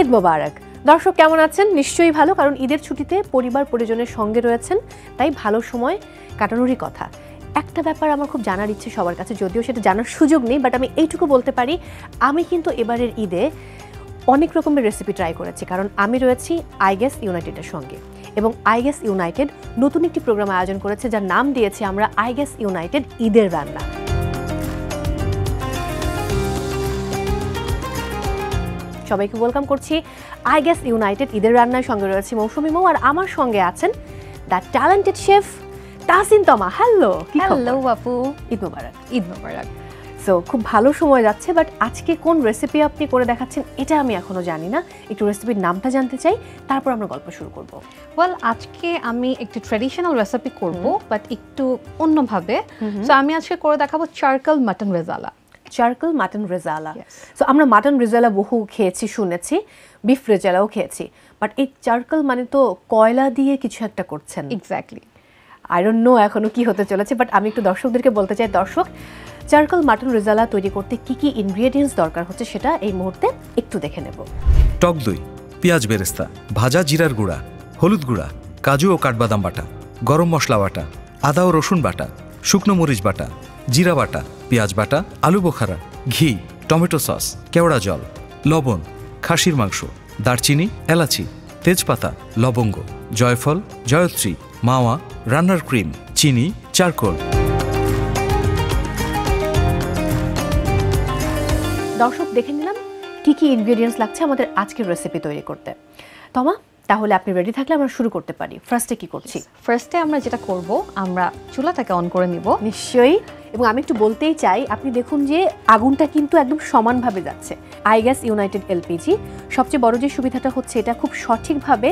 ঈদ মোবারক। দর্শক কেমন আছেন? নিশ্চয়ই ভালো, কারণ ঈদের ছুটিতে পরিবার পরিজনের সঙ্গে রয়েছেন, তাই ভালো সময় কাটানোরই কথা। একটা ব্যাপার আমার খুব জানার ইচ্ছে সবার কাছে, যদিও সেটা জানার সুযোগ নেই, বাট আমি এইটুকু বলতে পারি, আমি কিন্তু এবারের ঈদে অনেক রকমের রেসিপি ট্রাই করেছি, কারণ আমি রয়েছি আই গেস ইউনাইটেডের সঙ্গে, এবং আই গেস ইউনাইটেড নতুন একটি প্রোগ্রাম আয়োজন করেছে যার নাম দিয়েছি আমরা আই গেস ইউনাইটেড ঈদের রান্না। সবাইকে ওয়েলকাম করছি আই গেস ইউনাইটেড ঈদের রান্নার সঙ্গে রয়েছে মৌসুমী মৌ, আর আমার সঙ্গে আছেন দ্য ট্যালেন্টেড শেফ তাসিন তমা। হ্যালো। হ্যালো আপু, ঈদ মোবারক। ঈদ মোবারক। সো খুব ভালো সময় যাচ্ছে, বাট আজকে কোন রেসিপি আপনি করে দেখাচ্ছেন এটা আমি এখনো জানি না। একটু রেসিপির নামটা জানতে চাই, তারপর আমরা গল্প শুরু করব। ওয়েল, আজকে আমি একটু ট্র্যাডিশনাল রেসিপি করব, বাট একটু অন্যভাবে। সো আমি আজকে করে দেখাবো charcoal mutton rezala. Charcoal mutton rezala. So আমরা মাটন রেজালা বহু খেয়েছি, শুনেছি, বিফ রেজালাও খেয়েছি, বাট এই চারকোল মানে তো কয়লা দিয়ে কিছু একটা করছেন। এক্স্যাক্টলি। আই ডোন্ট নো এখনো কি হতে চলেছে, বাট আমি একটু দর্শকদেরকে বলতে চাই, দর্শক চারকোল মাটন রেজালা তৈরি করতে কি কি ইনগ্রেডিয়েন্টস দরকার হচ্ছে সেটা এই মুহূর্তে একটু দেখে নেব। টক দই, পেঁয়াজ বেরেস্তা, ভাজা জিরার গুঁড়া, হলুদ গুঁড়া, কাজু ও কাঠবাদাম বাটা, গরম মশলা বাটা, আদা ও রসুন বাটা, শুকনো মরিচ বাটা, জিরা বাটা, পেঁয়াজ বাটা, আলু বোখারা, ঘি, টমেটো সস, কেওড়া জল, লবণ, খাসির মাংস, দারচিনি, এলাচি, তেজপাতা, লবঙ্গ, জয়ফল, জয়ত্রী, মাওয়া, রান্নার ক্রিম, চিনি, চারকোল। দর্শক দেখে নিলাম কি কি ইনগ্রেডিয়েন্টস লাগছে আমাদের আজকের রেসিপি তৈরি করতে। তমা, তাহলে আপনি রেডি থাকলে আমরা শুরু করতে পারি। ফার্স্টে কি করছি? ফার্স্টে আমরা যেটা করব, আমরা চুলাটাকে অন করে নিব। নিশ্চয়ই। এবং আমি একটু বলতেই চাই, আপনি দেখুন যে আগুনটা কিন্তু একদম সমানভাবে যাচ্ছে। আই গ্যাস ইউনাইটেড এলপিজি সবচেয়ে বড় যে সুবিধাটা হচ্ছে, এটা খুব সঠিকভাবে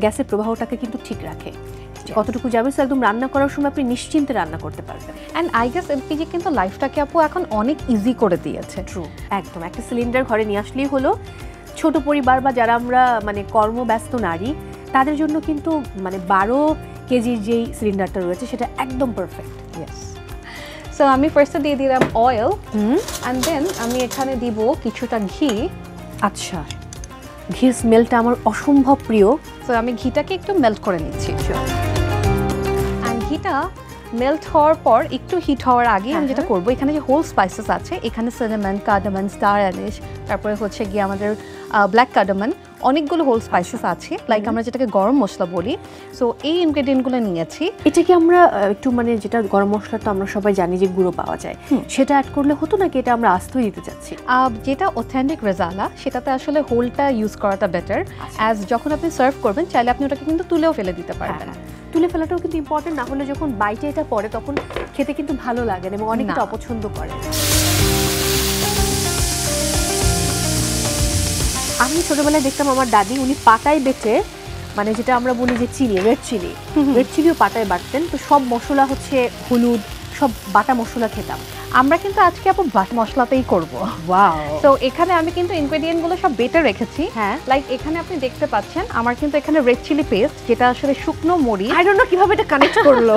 গ্যাসের প্রবাহটাকে কিন্তু ঠিক রাখে। কতটুকু যাবে একদম রান্না করার সময় আপনি নিশ্চিন্তে রান্না করতে পারবেন। অ্যান্ড আই গ্যাস এলপিজি কিন্তু লাইফটাকে আপু এখন অনেক ইজি করে দিয়েছে। ট্রু, একদম। একটা সিলিন্ডার ঘরে নিয়ে আসলেই হলো। ছোট পরিবার বা যারা আমরা কর্মব্যস্ত নারী, তাদের জন্য কিন্তু 12 কেজির যেই সিলিন্ডারটা রয়েছে সেটা একদম পারফেক্ট। ইয়েস। সো আমি ফার্স্টে দিয়ে দিলাম অয়েল, অ্যান্ড দেন আমি এখানে দিব কিছুটা ঘি। আচ্ছা, ঘির স্মেলটা আমার অসম্ভব প্রিয়। সো আমি ঘিটাকে একটু মেল্ট করে নিচ্ছি। অ্যান্ড ঘিটা মেল্ট হওয়ার পর একটু হিট হওয়ার আগে আমি যেটা করবো, এখানে যে হোল স্পাইসেস আছে, এখানে সিনামন, কার্ডামন, স্টার অ্যানিশ, তারপরে হচ্ছে গিয়ে আমাদের ব্ল্যাক কার্ডামন, অনেকগুলো হোল স্পাইসেস আছে, লাইক আমরা যেটাকে গরম মশলা বলি। সো এই ইনগ্রেডিয়েন্টগুলো নিয়েছি। এটা কি আমরা একটু যেটা গরম মশলা তো আমরা সবাই জানি যে গুঁড়ো পাওয়া যায়, সেটা অ্যাড করলে হতো নাকি এটা আমরা আস্তই দিতে চাচ্ছি? যেটা অথেন্টিক রেজালা, সেটাতে আসলে হোলটা ইউজ করাটা বেটার। অ্যাজ যখন আপনি সার্ভ করবেন, চাইলে আপনি ওটাকে কিন্তু তুলেও ফেলে দিতে পারবেন। তুলে ফেলাটাও কিন্তু ইম্পর্টেন্ট, না হলে যখন বাইটে এটা পড়ে তখন খেতে কিন্তু ভালো লাগে না, এবং অনেকে এটা অপছন্দ করে। আমি ছোটবেলায় দেখতাম আমার দাদি, উনি পাতায় বেটে, যেটা আমরা বলি যে চিলি, রেড চিলিও পাতায় বাটতেন। তো সব মশলা হচ্ছে হলুদ, সব বাটা মশলা খেতাম। আমরা কিন্তু আজকে আপু বাটা মশলাতেই করবো। ওয়াও। তো এখানে আমি কিন্তু ইনগ্রেডিয়েন্টগুলো সব বেটে রেখেছি। হ্যাঁ, লাইক এখানে আপনি দেখতে পাচ্ছেন আমার কিন্তু এখানে রেড চিলি পেস্ট, যেটা আসলে শুকনো মরিচ। আই ডোন্ট নো কিভাবে এটা কানেক্ট করলো।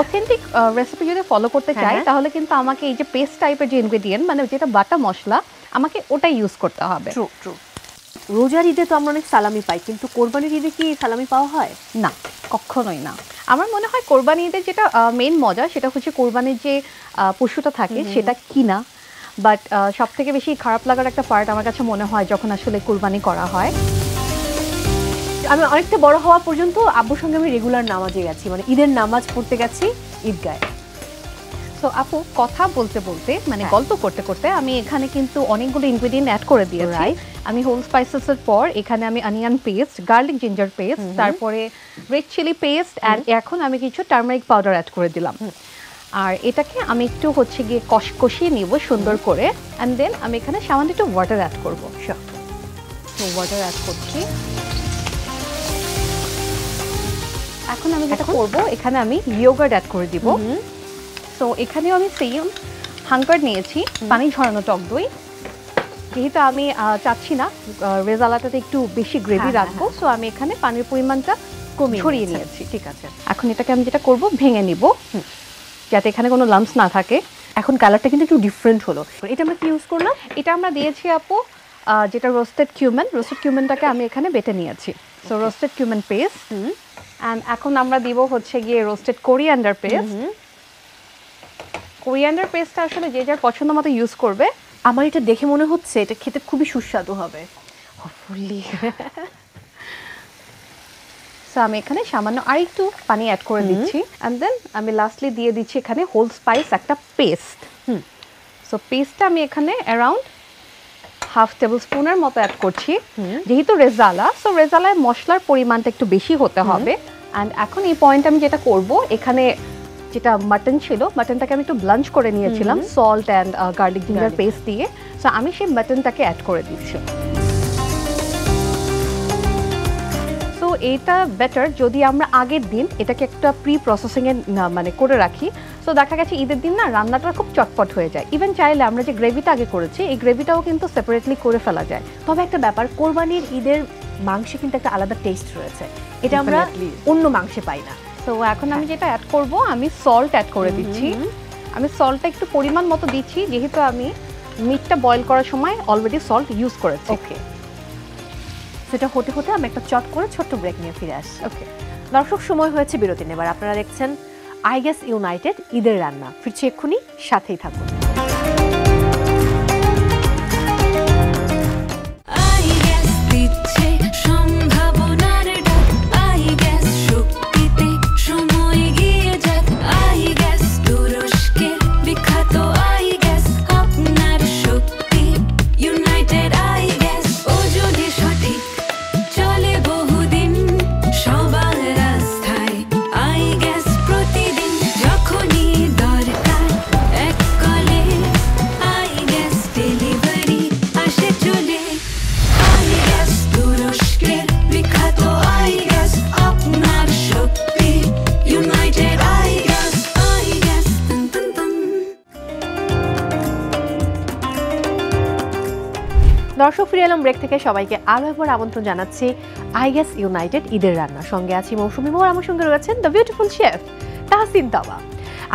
অথেন্টিক রেসিপি যদি ফলো করতে চাই, তাহলে কিন্তু আমাকে এই যে পেস্ট টাইপের যে ইনগ্রেডিয়েন্ট, যেটা বাটা মশলা, আমাকে ওটাই ইউজ করতে হবে। True true. রোজার ঈদে তো আমরা অনেক সালামি পাই, কিন্তু কোরবানির ঈদে কি সালামি পাওয়া হয়? না, কখনোই না। আমার মনে হয় কোরবানি ঈদের যেটা মেইন মজা, সেটা হচ্ছে কোরবানির যে পশুটা থাকে সেটা কিনা। বাট সব থেকে বেশি খারাপ লাগার একটা পার্ট আমার কাছে মনে হয় যখন আসলে কোরবানি করা হয়। আমি অনেকটা বড় হওয়া পর্যন্ত আব্বুর সঙ্গে আমি রেগুলার নামাজে গেছি, ঈদের নামাজ পড়তে গেছি ঈদগায়। তো আপু, কথা বলতে বলতে গল্প করতে করতে আমি এখানে কিন্তু অনেকগুলো ইনগ্রেডিয়েন্ট অ্যাড করে দিয়েছি। আমি হোল স্পাইসেসের পর এখানে আমি onion paste, garlic ginger paste, তারপরে রেড চিলি পেস্ট, অ্যান্ড এখন আমি কিছু টার্মারিক পাউডার অ্যাড করে দিলাম। আর এটাকে আমি একটু গিয়ে কষিয়ে নিব সুন্দর করে, অ্যান্ড দেন আমি এখানে সামান্য একটু ওয়াটার অ্যাড করবো। তো ওয়াটার অ্যাড করছি। এখন আমি যেটা করবো, এখানে আমি ইয়োগার্ট অ্যাড করে দিব। সো এখানেও আমি সেম হাঙ্কার্ড নিয়েছি, পানি ঝরানো টক দই। যেহেতু আমি চাচ্ছি না রেজালাটাতে একটু বেশি গ্রেভি রাখবো, সো আমি এখানে পানির পরিমাণটা ছড়িয়ে নিয়েছি। ঠিক আছে। এখন এটাকে আমি যেটা করব, ভেঙে নিব যাতে এখানে কোনো লাম্পস না থাকে। এখন কালারটা কিন্তু একটু ডিফারেন্ট হলো। এটা আমরা কি ইউজ করলাম? এটা আমরা দিয়েছি আপু যেটা রোস্টেড কিউমেনটাকে আমি এখানে বেটে নিয়েছি। So roasted cumin paste, and এখন আমরা দিব হচ্ছে গিয়ে রোস্টেড কোরিয়ান্ডার পেস্ট। কোরিয়ান্ডার পেস্টটা আসলে যে যার পছন্দ মতো ইউজ করবে। আমার এটা দেখে মনে হচ্ছে এটা খেতে খুবই সুস্বাদু হবে। হোপফুলি। সো আমি এখানে সামান্য আরেকটু পানি অ্যাড করে দিচ্ছি, অ্যান্ড দেন আমি লাস্টলি দিয়ে দিচ্ছি এখানে হোল স্পাইস একটা পেস্ট। সো পেস্টটা আমি এখানে অ্যারাউন্ড হাফ টেবিল স্পুনের মতো অ্যাড করছি। যেহেতু রেজালা, সো রেজালায় মশলার পরিমাণটা একটু বেশি হতে হবে। অ্যান্ড এখন এই পয়েন্ট আমি যেটা করব, এখানে যেটা মাটন ছিল, মাটনটাকে আমি একটু ব্লাঞ্চ করে নিয়েছিলাম salt and garlic ginger paste দিয়ে। সো আমি সেই মাটনটাকে অ্যাড করে দিচ্ছি। সো এইটা বেটার যদি আমরা আগের দিন এটাকে একটা প্রি প্রসেসিংয়ে মানে করে রাখি। সো দেখা গেছে ঈদের দিন না রান্নাটা খুব চটপট হয়ে যায়। ইভেন চাইলে আমরা যে গ্রেভিটা আগে করেছি এই গ্রেভিটাও কিন্তু সেপারেটলি করে ফেলা যায়। তবে একটা ব্যাপার, কোরবানির ঈদের মাংসে কিন্তু একটা আলাদা টেস্ট রয়েছে, এটা আমরা অন্য মাংসে পাই না। তো এখন আমি যেটা অ্যাড করব, আমি সল্ট অ্যাড করে দিচ্ছি। আমি সল্টটা একটু পরিমাণ মতো দিচ্ছি, যেহেতু আমি মিটটা বয়েল করার সময় অলরেডি সল্ট ইউজ করেছি। ওকে, সেটা হতে হতে আমি একটা চট করে ছোট্ট ব্রেক নিয়ে ফিরে আসছি। ওকে দর্শক, সময় হয়েছে বিরতি নেবার। আপনারা দেখছেন আই গেস ইউনাইটেড ঈদের রান্না। ফিরছি এক্ষুনি, সাথেই থাকুন। দর্শক, ফিরে এলাম ব্রেক থেকে। সবাইকে আরও একবার আমন্ত্রণ জানাচ্ছি আই গেস ইউনাইটেড ঈদের রান্না। সঙ্গে আছি মৌসুমি মোর, আমার সঙ্গে রয়েছেন দ্য বিউটিফুল শেফ তাহসিন তাওবা।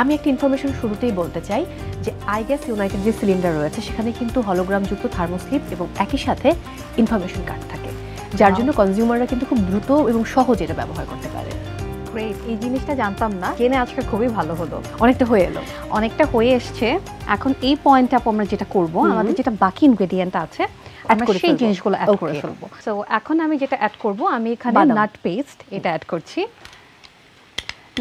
আমি একটা ইনফরমেশন শুরুতেই বলতে চাই যে আই গেস ইউনাইটেড যে সিলিন্ডার রয়েছে সেখানে কিন্তু হলোগ্রামযুক্ত থার্মোস্লিপ এবং একই সাথে ইনফরমেশন কার্ড থাকে, যার জন্য কনজিউমাররা কিন্তু খুব দ্রুত এবং সহজে এটা ব্যবহার করতে পারে। গ্রেট, এই জিনিসটা জানতাম না, জেনে আজকে খুবই ভালো হলো। অনেকটা হয়ে এলো, অনেকটা হয়ে এসছে। এখন এই পয়েন্টটা আমরা যেটা করব, আমাদের যেটা বাকি ইনগ্রেডিয়েন্ট আছে আমরা সেই জিনিসগুলো অ্যাড করে ফেলবো। সো এখন আমি যেটা অ্যাড করব, আমি এখানে নাট পেস্ট এটা অ্যাড করছি।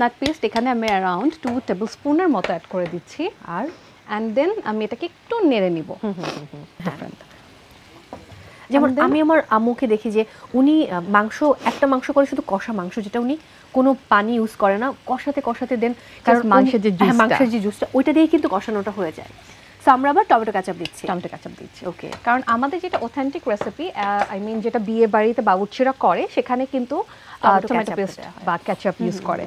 নাট পেস্ট এখানে আমি অ্যারাউন্ড 2 টেবিল স্পুনের মতো অ্যাড করে দিচ্ছি। আর অ্যান্ড দেন আমি এটাকে একটু নেড়ে নিব। যেমন আমি আমার আম্মুকে দেখি যে উনি একটা মাংস করে শুধু কষা মাংস, যেটা উনি কোনো পানি ইউজ করে না, কষাতে কষাতে দেন, কারণ মাংসের যে জুসটা ওইটা দিয়ে কিন্তু কষানোটা হয়ে যায়। সো আমরা আবার টমেটো কেচাপ দিচ্ছি। ওকে, কারণ আমাদের যেটা অথেন্টিক রেসিপি, আই মিন যেটা বিয়ে বাড়িতে বাবুর্চিরা করে, সেখানে কিন্তু টমেটো পেস্ট বা কেচাপ ইউজ করে।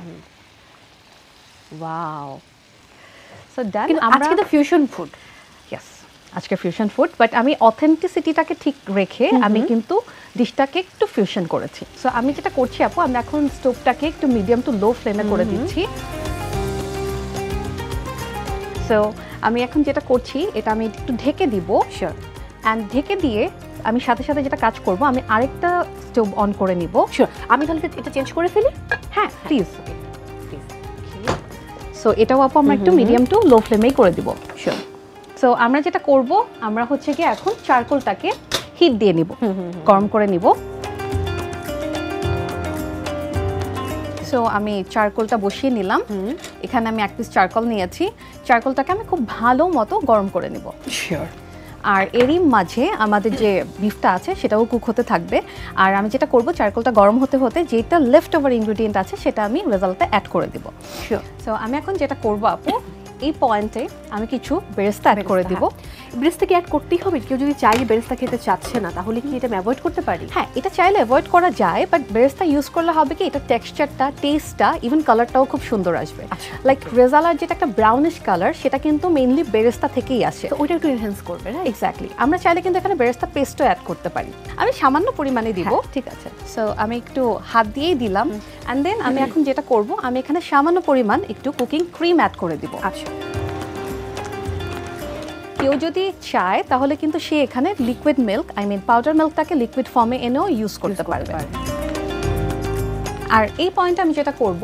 ওয়াও, সো ডান। আজকে তো ফিউশন ফুড। ইয়েস, আজকে ফিউশন ফুড, বাট আমি অথেন্টিসিটিটাকে ঠিক রেখে আমি কিন্তু ডিশটাকে একটু ফিউশন করেছি। সো আমি যেটা করছি আপু, আমি এখন স্টোভটাকে একটু মিডিয়াম টু লো ফ্লেমে করে দিচ্ছি। সো আমি এখন যেটা করছি, এটা আমি একটু ঢেকে দিব। শিওর। অ্যান্ড ঢেকে দিয়ে আমি সাথে সাথে যেটা কাজ করব, আমি আরেকটা স্টোভ অন করে নিব। শিওর। আমি তাহলে এটা চেঞ্জ করে ফেলি। হ্যাঁ প্লিজ। সো এটাও আপু আমরা একটু মিডিয়াম টু লো ফ্লেমেই করে দিব। শিওর। সো আমরা যেটা করব, আমরা হচ্ছে কি এখন চারকোলটাকে হিট দিয়ে নিব, গরম করে নিব। সো আমি চারকোলটা বসিয়ে নিলাম। এখানে আমি 1 পিস চারকোল নিয়েছি। চারকোলটাকে আমি খুব ভালো মতো গরম করে নিব। শিওর। আর এরই মাঝে আমাদের যে বিফটা আছে সেটাও কুক হতে থাকবে। আর আমি যেটা করব, চারকোলটা গরম হতে হতে যেটা লেফট ওভার ইনগ্রেডিয়েন্ট আছে সেটা আমি রেজাল্টে অ্যাড করে দিব। শিওর। সো আমি এখন যেটা করব আপু, এই পয়েন্টে আমি কিছু বেরেস্তা অ্যাড করে দিব। বেরেস্তা কি অ্যাড করতেই হবে? কেউ যদি চাই বেরেস্তা খেতে চাচ্ছে না, তাহলে কি এটা অ্যাভয়েড করতে পারি? হ্যাঁ, এটা চাইলে অ্যাভয়েড করা যায়, বাট বেরেস্তা ইউজ করলে হবে কি, এটা টেক্সচারটা, টেস্টটা, ইভেন কালারটাও খুব সুন্দর আসবে। লাইক রেজালার যেটা একটা ব্রাউনিশ কালার, সেটা কিন্তু মেইনলি বেরেস্তা থেকেই আসে। তো ওইটা একটু এনহ্যান্স করবে না? এক্স্যাক্টলি। আমরা চাইলে কিন্তু এখানে বেরেস্তা পেস্টও অ্যাড করতে পারি। আমি সামান্য পরিমাণে দিব। ঠিক আছে। সো আমি একটু হাত দিয়েই দিলাম। অ্যান্ড দেন আমি এখন যেটা করব, আমি এখানে সামান্য পরিমাণ একটু কুকিং ক্রিম অ্যাড করে দিব। আচ্ছা। কেউ যদি চায় তাহলে কিন্তু সে এখানে লিকুইড মিল্ক পাউডার মিল্কটাকে লিকুইড ফর্মে এনেও ইউজ করতে পারবে। আর এই পয়েন্টে আমি যেটা করব,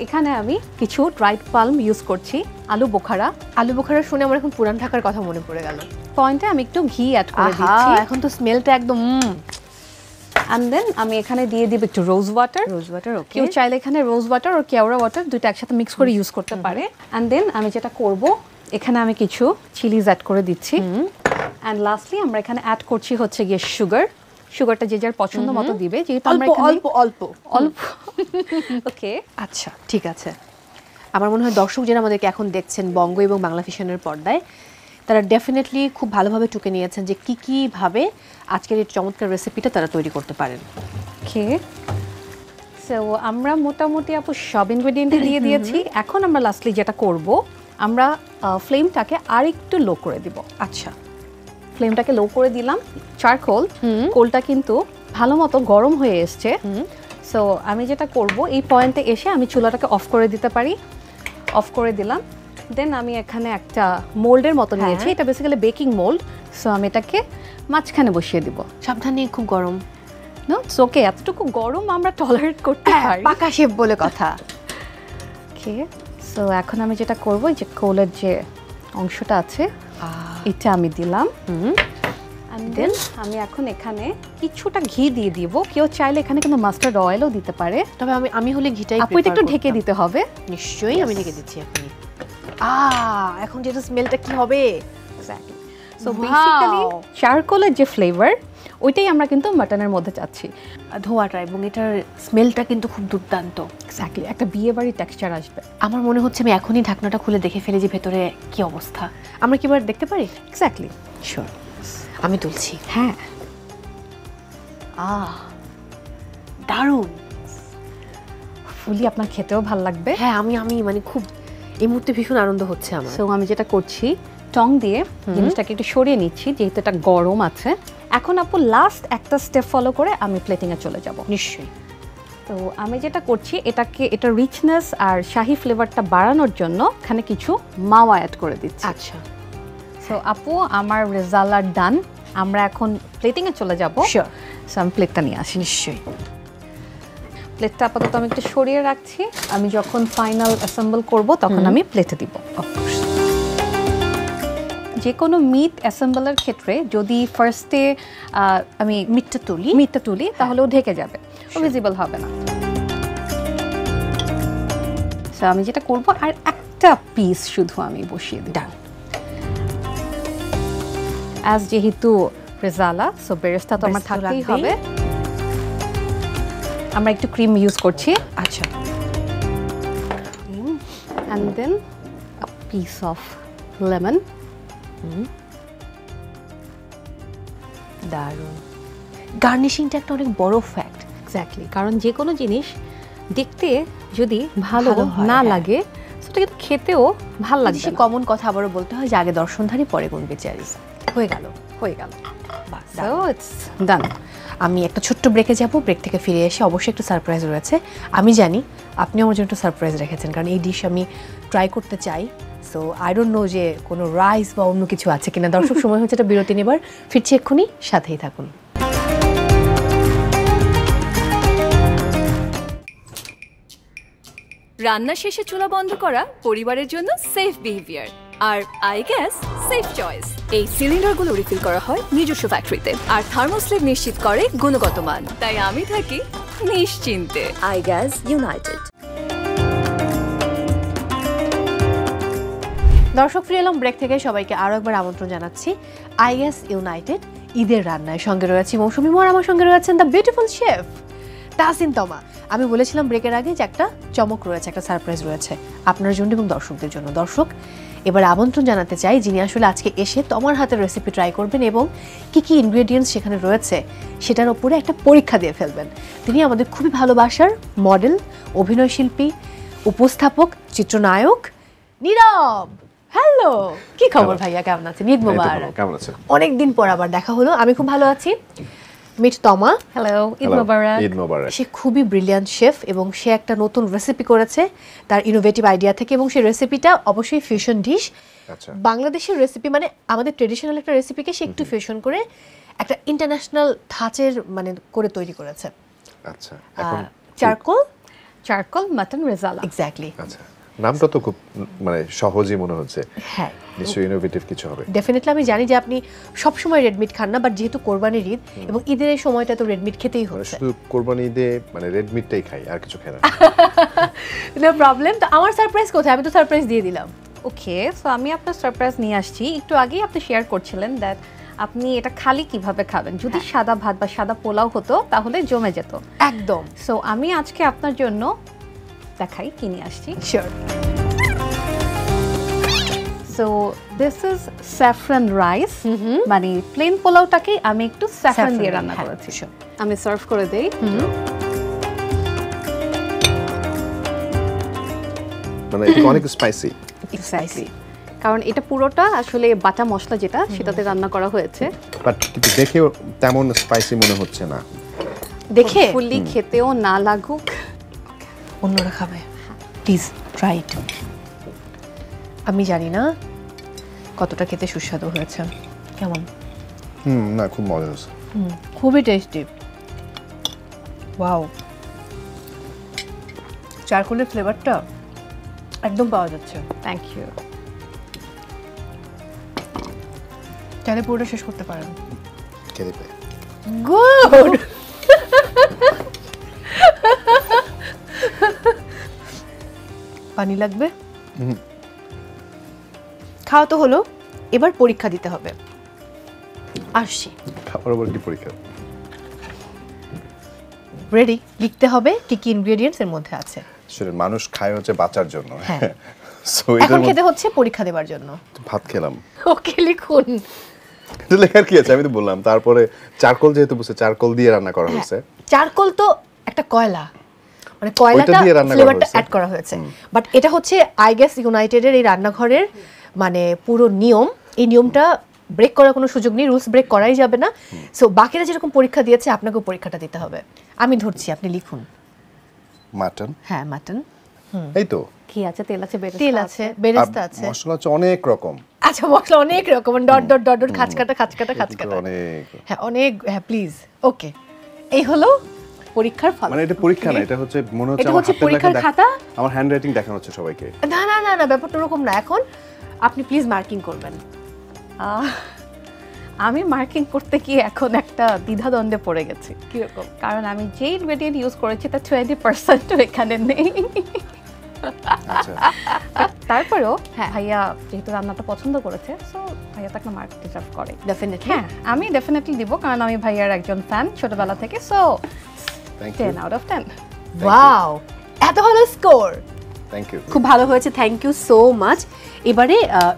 এখানে আমি কিছু ড্রাইড পালম ইউজ করছি, আলু বোখারা। আলু বোখারা শুনে আমার এখন পুরান ঢাকার কথা মনে পড়ে গেল। পয়েন্টে আমি একটু ঘি অ্যাড করে দিচ্ছি। এখন তো স্মেলটা একদম অ্যান্ড দেন আমি এখানে দিয়ে দিব একটু রোজ ওয়াটার। ওকে। কেউ চাইলে এখানে রোজ ওয়াটার আর কেওড়া ওয়াটার দুটো একসাথে মিক্স করে ইউজ করতে পারে। অ্যান্ড দেন আমি যেটা করব, এখানে আমি কিছু চিলিজ অ্যাড করে দিচ্ছি। অ্যান্ড লাস্টলি আমরা এখানে অ্যাড করছি হচ্ছে গিয়ে সুগারটা যে যার পছন্দ মতো দিবে, যেহেতু আমরা অল্প অল্প অল্প ওকে। আচ্ছা ঠিক আছে। আমার মনে হয় দর্শক যারা আমাদেরকে এখন দেখছেন বঙ্গ এবং বাংলা ভিশনের পর্দায়, তারা ডেফিনেটলি খুব ভালোভাবে টুকে নিয়েছেন যে কীভাবে আজকের এই চমৎকার রেসিপিটা তারা তৈরি করতে পারেন। ওকে, সো আমরা মোটামুটি আপু সব ইনগ্রেডিয়েন্টই দিয়ে দিয়েছি। এখন আমরা লাস্টলি যেটা করব, আমরা ফ্লেমটাকে আর একটু লো করে দিব। আচ্ছা, ফ্লেমটাকে লো করে দিলাম। কোলটা কিন্তু ভালো মতো গরম হয়ে এসছে। সো আমি যেটা করব, এই পয়েন্টে এসে আমি চুলাটাকে অফ করে দিতে পারি। অফ করে দিলাম। দেন আমি এখানে একটা মোল্ডের মতো নিয়েছি, এটা বেসিক্যালি বেকিং মোল্ড। সো আমি এটাকে মাঝখানে বসিয়ে দিব। সাবধানে, খুব গরম। নো ইটস ওকে, এতটুকু গরম আমরা টলারেট করতে পারি, পাকা শেফ বলে কথা। ওকে, সো এখন আমি যেটা করব, এই যে কোলের যে অংশটা আছে এটা আমি দিলাম। অ্যান্ড দেন আমি এখন এখানে কিছুটা ঘি দিয়ে দিব। কেউ চাইলে এখানে কিন্তু মাস্টার্ড অয়েলও দিতে পারে, তবে আমি হলে ঘিটাই আপু এটা একটু ঢেকে দিতে হবে। নিশ্চয়ই, আমি ঢেকে দিচ্ছি এখনই। এখন যেটা স্মেলটা কি হবে। এক্স্যাক্টলি। সো বেসিক্যালি চারকোলের যে ফ্লেভার, ওইটাই আমরা কিন্তু মাটনের মধ্যে চাচ্ছি। ধোঁয়াটা এবং এটার স্মেলটা কিন্তু খুব দুর্দান্ত। এক্স্যাক্টলি, একটা বিয়ে বাড়ির টেক্সচার আসবে। আমার মনে হচ্ছে আমি এখনই ঢাকনাটা খুলে দেখে ফেলি যে ভেতরে কি অবস্থা। আমরা কি এবার দেখতে পারি? Exactly, sure. আমি তুলছি। হ্যাঁ, দারুণ। ফুলি আপনার খেতেও ভালো লাগবে। হ্যাঁ, আমি মানে খুব এই মুহূর্তে ভীষণ আনন্দ হচ্ছে আমার। সো আমি যেটা করছি, টং দিয়ে জিনিসটাকে একটু সরিয়ে নিচ্ছি, যেহেতু এটা গরম আছে। এখন আপু লাস্ট একটা স্টেপ ফলো করে আমি প্লেটিংয়ে চলে যাব। নিশ্চয়ই। তো আমি যেটা করছি, এটা রিচনেস আর শাহি ফ্লেভারটা বাড়ানোর জন্য এখানে কিছু মাওয়া অ্যাড করে দিচ্ছি। আচ্ছা, সো আপু আমার রেজাল্ট ডান। আমরা এখন প্লেটিংয়ে চলে যাব। শিওর। সো আমি প্লেটটা নিয়ে আসি। নিশ্চয়ই। প্লেটটা আপাতত আমি একটু সরিয়ে রাখছি। আমি যখন ফাইনাল অ্যাসেম্বল করব তখন আমি প্লেটে দিব। যে কোনো মিট অ্যাসেম্বলের ক্ষেত্রে যদি ফার্স্টে আমি মিটটা তুলি তাহলে ও ঢেকে যাবে, ও ভিজিবল হবে না। সো আমি যেটা করব, আর একটা পিস শুধু আমি বসিয়ে দিই। ডান। অ্যাজ যেহেতু রেজালা, সো বেরেস্তা তো আমার থাকতেই হবে। আমরা একটু ক্রিম ইউজ করছি। আচ্ছা। And then a piece of lemon. দারুণ। গার্নিশিংটা একটা অনেক বড় ফ্যাক্ট। এক্স্যাক্টলি, কারণ যে কোনো জিনিস দেখতে যদি ভালো না লাগে, সেটা কিন্তু খেতেও ভালো লাগবে সে না। কমন কথা আবারও বলতে হয় যে আগে দর্শনধারী পরে কোন বেচারি। হয়ে গেল। সো ইটস ডান। আমি একটা ছোট্ট ব্রেকে যাব। ব্রেক থেকে ফিরে এসে অবশ্যই একটু সারপ্রাইজ রয়েছে। আমি জানি আপনি আমার জন্য একটু সারপ্রাইজ রেখেছেন, কারণ এই ডিশ আমি ট্রাই করতে চাই। সো আই ডোন্ট নো যে কোনো রাইস বা অন্য কিছু আছে কিনা। দর্শক, সময় হচ্ছে একটা বিরতি নেবার। ফিরছি এক্ষুনি, সাথেই থাকুন। রান্না শেষে চুলা বন্ধ করা পরিবারের জন্য সেফ বিহেভিয়ার, আর আই গ্যাস সেফ চয়েস। এই সিলিন্ডারগুলো রিফিল করা হয় নিজস্ব ফ্যাক্টরিতে, আর থার্মোস্টেট নিশ্চিত করে গুণগত মান। তাই আমি থাকি নিশ্চিন্তে। I gas United. দর্শক, ফিরে এলাম ব্রেক থেকে। সবাইকে আরও একবার আমন্ত্রণ জানাচ্ছি আই গ্যাস ইউনাইটেড ঈদের রান্নায়। সঙ্গে রয়েছে মৌসুমী মোহর, আমার সঙ্গে রয়েছেন দ্য বিউটিফুল শেফ তাসিন তমা। আমি বলেছিলাম ব্রেকের আগে যে একটা চমক রয়েছে, একটা সারপ্রাইজ রয়েছে আপনার জন্য এবং দর্শকদের জন্য। দর্শক, এবার আমন্ত্রণ জানাতে চাই যিনি আসলে আজকে এসে তোমার হাতের রেসিপি ট্রাই করবেন এবং কি কি ইনগ্রেডিয়েন্টস সেখানে রয়েছে সেটার উপরে একটা পরীক্ষা দিয়ে ফেলবেন। তিনি আমাদের খুবই ভালোবাসার মডেল, অভিনয়শিল্পী, উপস্থাপক, চিত্রনায়ক নীরব। হ্যালো, কি খবর ভাইয়া, কেমন আছেন? ঈদ মোবারক। কেমন আছেন? অনেকদিন পর আবার দেখা হলো। আমি খুব ভালো আছি। মিট তমা। হ্যালো, ঈদ Hello, মোবারক। ঈদ মোবারক। সে খুবই ব্রিলিয়ান্ট শেফ এবং সে একটা নতুন রেসিপি করেছে তার ইনোভেটিভ আইডিয়া থেকে, এবং সেই রেসিপিটা অবশ্যই ফিউশন ডিশ। আচ্ছা। বাংলাদেশের রেসিপি মানে আমাদের ট্রেডিশনাল একটা রেসিপিকে সে একটু ফিউশন করে একটা ইন্টারন্যাশনাল ধাঁচের মানে করে তৈরি করেছে। আচ্ছা, এখন চারকোল মাটন রেজালা। এক্স্যাক্টলি। আচ্ছা, নামটা তো খুব মানে সহজই মনে হচ্ছে। হ্যাঁ, নিশ্চয়ই ইনোভেটিভ কিছু হবে। ডেফিনেটলি। আমি জানি যে আপনি সবসময় রেড মিট খান না, বাট যেহেতু কোরবানির ঈদ এবং ঈদের এই সময়টা তো রেড মিট খেতেই মানে হচ্ছে। শুধু কোরবানি ঈদে মানে রেড মিটটাই খাই, আর কিছু খাই না। No problem. তো আমার সারপ্রাইজ কোথায়? আমি তো সারপ্রাইজ দিয়ে দিলাম। ওকে, সো আমি আপনার সারপ্রাইজ নিয়ে আসছি। একটু আগেই আপনি শেয়ার করছিলেন দ্যাট আপনি এটা খালি কিভাবে খাবেন। যদি সাদা ভাত বা সাদা পোলাও হতো তাহলে জমে যেত একদম। সো আমি আজকে আপনার জন্য দেখাই কি নিয়ে আসছি। Sure. So this is saffron rice, মানে প্লেন পোলাওটাকে আমি একটু স্যাফরান দিয়ে রান্না করেছি। আমি সার্ভ করে দেই। মানে এটা অনেক স্পাইসি। এক্স্যাক্টলি, কারণ এটা পুরোটা আসলে বাটা মশলা যেটা সেটাতে রান্না করা হয়েছে। বাট কিন্তু দেখেও তেমন স্পাইসি মনে হচ্ছে না। দেখে ফুললি খেতেও না লাগুক। অন্যরা খাবে, প্লিজ ট্রাই ইট। আমি জানি না কতটা খেতে সুস্বাদু হয়েছে। কেমন? না, খুব মজা হচ্ছে। খুবই টেস্টি। ওয়াও, চারকোলের ফ্লেভারটা একদম পাওয়া যাচ্ছে। Thank you. চাইলে পুরোটা শেষ করতে পারেন। খেতে পাই। গুড। পানি লাগবে? খাওয়া তো হলো, এবার পরীক্ষা দিতে হবে। আসছি। খাবার উপর কি পরীক্ষা? রেডি? লিখতে হবে কি কি ইনগ্রেডিয়েন্টস এর মধ্যে আছে। আসলে মানুষ খায় হচ্ছে বাঁচার জন্য। হ্যাঁ। সো এখন খেতে হচ্ছে পরীক্ষা দেওয়ার জন্য। ভাত খেলাম। ওকে, লিখুন। এটা লেখার কি আছে? আমি তো বললাম। তারপরে চারকোল, যেহেতু বুঝছে চারকোল দিয়ে রান্না করা হয়েছে। চারকোল তো একটা কয়লা, মানে কয়লাটা দিয়ে রান্না করা ফ্লেভারটা হয়েছে। অ্যাড করা হয়েছে। বাট এটা হচ্ছে আই গেস ইউনাইটেডের এই রান্নাঘরের মানে পুরো নিয়ম। এই নিয়মটা ব্রেক করার কোনো সুযোগ নেই, রুলস ব্রেক করাই যাবে না। সো বাকিরা যেরকম পরীক্ষা দিয়েছে আপনাকেও পরীক্ষাটা দিতে হবে। আমি ধরছি, আপনি লিখুন। মাটন। হ্যাঁ, মাটন। এই তো। কি আছে? তেল আছে, তেল আছে, বেরেস্তা আছে। মশলা হচ্ছে অনেক রকম। আচ্ছা, মশলা অনেক রকম, ডট ডট ডট ডট খাঁচকাটা খাঁচকাটা খাঁচকাটা। অনেক। হ্যাঁ, অনেক। হ্যাঁ, প্লিজ। ওকে, এই হলো পরীক্ষার ফল। মানে এটা পরীক্ষা না, এটা হচ্ছে মনে হচ্ছে এটা আমার হচ্ছে হাতের লেখা। পরীক্ষার খাতা। আমার হ্যান্ড রাইটিং দেখানো হচ্ছে সবাইকে। না না না না, ব্যাপারটা ওরকম না। এখন আপনি প্লিজ মার্কিং করবেন। আমি মার্কিং করতে গিয়ে এখন একটা দ্বিধাদ্বন্দ্বে পড়ে গেছি। কিরকম? কারণ আমি যে ইনগ্রেডিয়েন্ট ইউজ করেছি তার 20% এখানে নেই। আচ্ছা। তারপরেও হ্যাঁ। ভাইয়া যেহেতু রান্নাটা পছন্দ করেছে, সো ভাইয়া তাকে মার্ক ডিজার্ভ করে। ডেফিনেটলি। হ্যাঁ, আমি ডেফিনেটলি দিব, কারণ আমি ভাইয়ার একজন ফ্যান ছোটবেলা থেকে। So thank you. 10 out of 10। Wow, এত ভালো স্কোর। Thank you. খুব ভালো হয়েছে, থ্যাংক ইউ সো মাচ। এবারে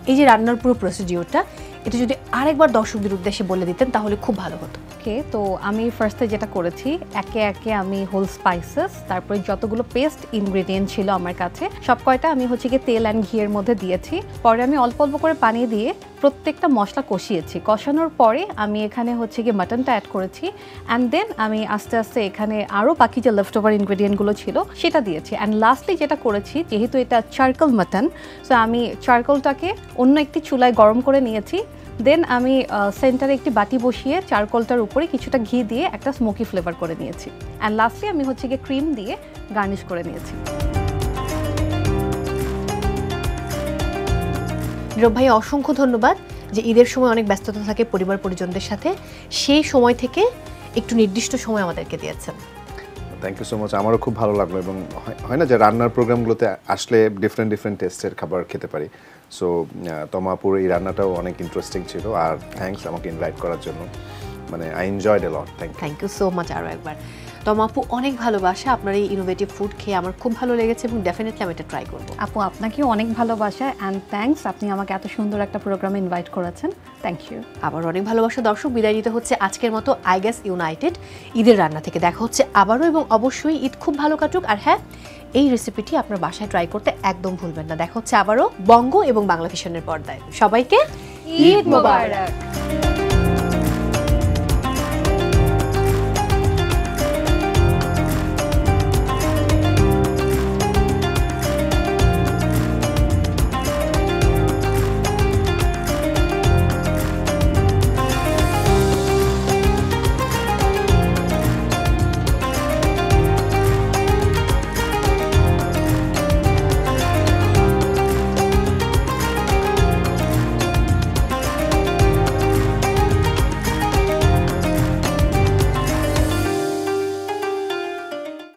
এই যে রান্নার পুরো প্রসিডিওরটা, এটা যদি আরেকবার দর্শকদের উদ্দেশ্যে বলে দিতেন তাহলে খুব ভালো হতো। ওকে, তো আমি ফার্স্টে যেটা করেছি, একে একে আমি হোল স্পাইসেস, তারপরে যতগুলো পেস্ট ইনগ্রেডিয়েন্ট ছিল আমার কাছে সব কয়টা আমি হচ্ছে গিয়ে তেল অ্যান্ড ঘিয়ের মধ্যে দিয়েছি। পরে আমি অল্প অল্প করে পানি দিয়ে প্রত্যেকটা মশলা কষিয়েছি। কষানোর পরে আমি এখানে হচ্ছে গিয়ে মাটনটা অ্যাড করেছি, অ্যান্ড দেন আমি আস্তে আস্তে এখানে আরও বাকি যে লেফট ওভার ইনগ্রেডিয়েন্টগুলো ছিল সেটা দিয়েছি। অ্যান্ড লাস্টলি যেটা করেছি, যেহেতু এটা চারকোল মাটন, সো আমি চারকোলটাকে অন্য একটি চুলায় গরম করে নিয়েছি। দেন আমি সেন্টারে একটি বাটি বসিয়ে চারকোলটার উপরে কিছুটা ঘি দিয়ে একটা স্মোকি ফ্লেভার করে নিয়েছি। অ্যান্ড লাস্টলি আমি হচ্ছে গিয়ে ক্রিম দিয়ে গার্নিশ করে নিয়েছি। নীরব ভাই, অসংখ্য ধন্যবাদ যে ঈদের সময় অনেক ব্যস্ততা থাকে পরিবার পরিজনদের সাথে, সেই সময় থেকে একটু নির্দিষ্ট সময় আমাদেরকে দিয়েছেন। Thank you so much. আমারও খুব ভালো লাগলো, এবং হয় না যে রান্নার প্রোগ্রামগুলোতে আসলে ডিফারেন্ট ডিফারেন্ট টেস্টের খাবার খেতে পারি। সো তমাপুর এই রান্নাটাও অনেক ইন্টারেস্টিং ছিল। আর থ্যাঙ্কস আমাকে ইনভাইট করার জন্য। মানে I enjoyed a lot. Thank you so much. আরও একবার তমাপু, অনেক ভালোবাসা আপনার এই ইনোভেটিভ ফুড খেয়ে আমার খুব ভালো লেগেছে এবং ডেফিনেটলি আমি এটা ট্রাই করবো। আপু, আপনাকেও অনেক ভালোবাসা অ্যান্ড থ্যাঙ্কস, আপনি আমাকে এত সুন্দর একটা প্রোগ্রামে ইনভাইট করেছেন। Thank you. আবার অনেক ভালোবাসা। দর্শক, বিদায় নিতে হচ্ছে আজকের মতো আই গেস ইউনাইটেড ঈদের রান্না থেকে। দেখা হচ্ছে আবারও, এবং অবশ্যই ঈদ খুব ভালো কাটুক। আর হ্যাঁ, এই রেসিপিটি আপনার বাসায় ট্রাই করতে একদম ভুলবেন না। দেখা হচ্ছে আবারও বঙ্গ এবং বাংলা ভিশনের পর্দায়। সবাইকে ঈদ মোবারক।